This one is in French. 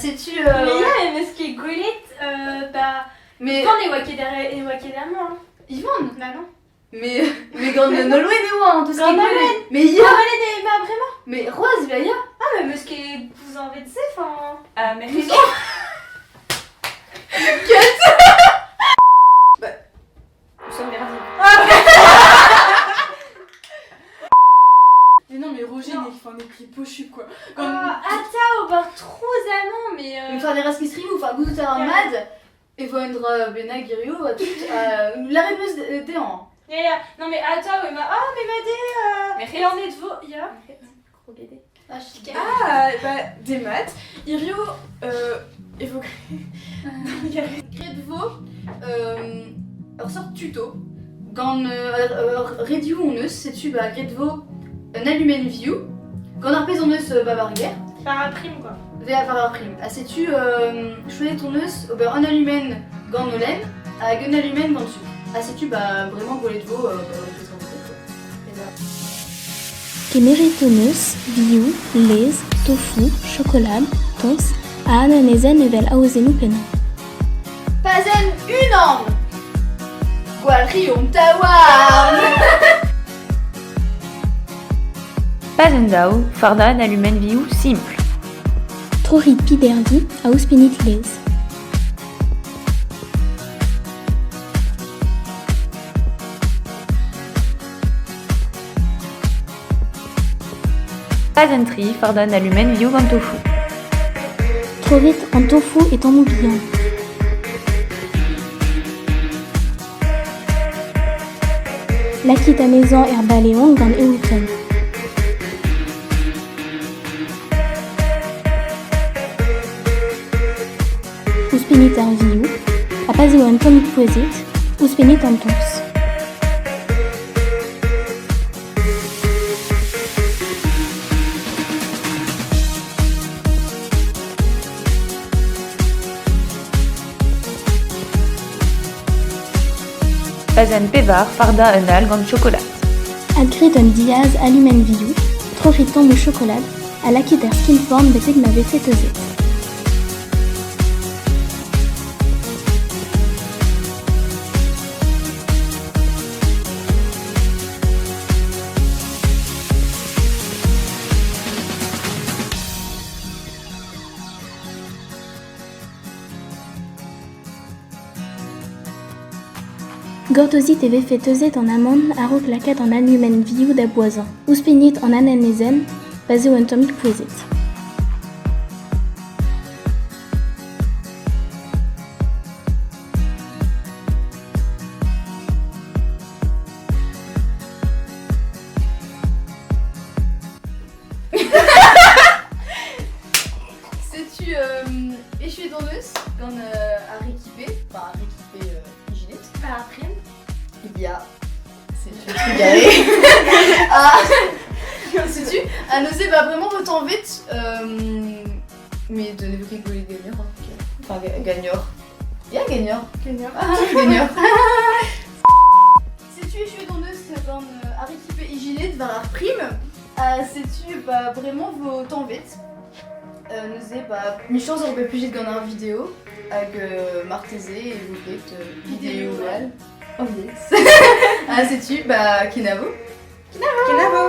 sais-tu... Mais ja, men ska gå lite Mais... Fan är åker där imorgon. Yvonne? Bah non. Mais gone Nolwenn et moi, tout ce qui est Nolwenn. Mais ja! Men vraiment. Mais Rose, ja. Ah men ska vous en vet se fan. Men Nous sommes merdiques. Mais non, mais Roger, il est pris pochu quoi. Attends, bara trosarna men... Vi tar deras stream och får gå ut här med. Et vous undrar Bena Girio à toute la réponse déant. Ja, non men attends, men det... Et en êtes-vous? Ja. Des maths. Irio évoquerait. Gredvo sort tuto. Quand radio on eus, sais-tu Gredvo un allumen view. Quand on repèse on eus babarguer. Par prime quoi. Via par prime. Ah sais-tu choisir ton eus un allumen gant nolen, un allumen gant dessus. Ah sais-tu vraiment Gredvo Gemeritones, viu, les, tofu, chocolat, tons, a ananezen evel aozenu plena. Pas une an. Gualrium tawar. Pas un dau, farda un allumen viu simple. Trorit piderdi, auspinit les. Pas un tri, farda un allumen viu gant tofu. Trovit en tofu et en oubliant. Lacquit à maison herbaléon gant euton. Uspinit en viu, a paseo en tonic poesit, uspinit en tons. Pas un pevar, farda un al gant chocolat. Agrit un diaz allumen viu, trorit ton de chocolat, a lacquit er skinform beteg ma vetetezet. Gortozit eve fetezet en amande a roklakat en allumen viu d'aboisan. Uspinit en ananezen, basé en tomic poesit. Sais-tu échouer ton eus quand à rééquiper, enfin à rééquiper hygiénite. Par prime. Il y a, c'est tu garé. Sais-tu à n'oser vraiment autant vite, mais de n'évoquer que les gagnants. Enfin gagnants. Il y a gagnant. Gagnant. Sais-tu échouer ton eus quand à rééquiper hygiénite vers la prime, sais-tu vraiment vos temps vite. Nous mes chances on peut plus de gagner une vidéo avec Martézé et vous faites vidéo réelle. Oh yes. Sais-tu Kinavo. Kinavo.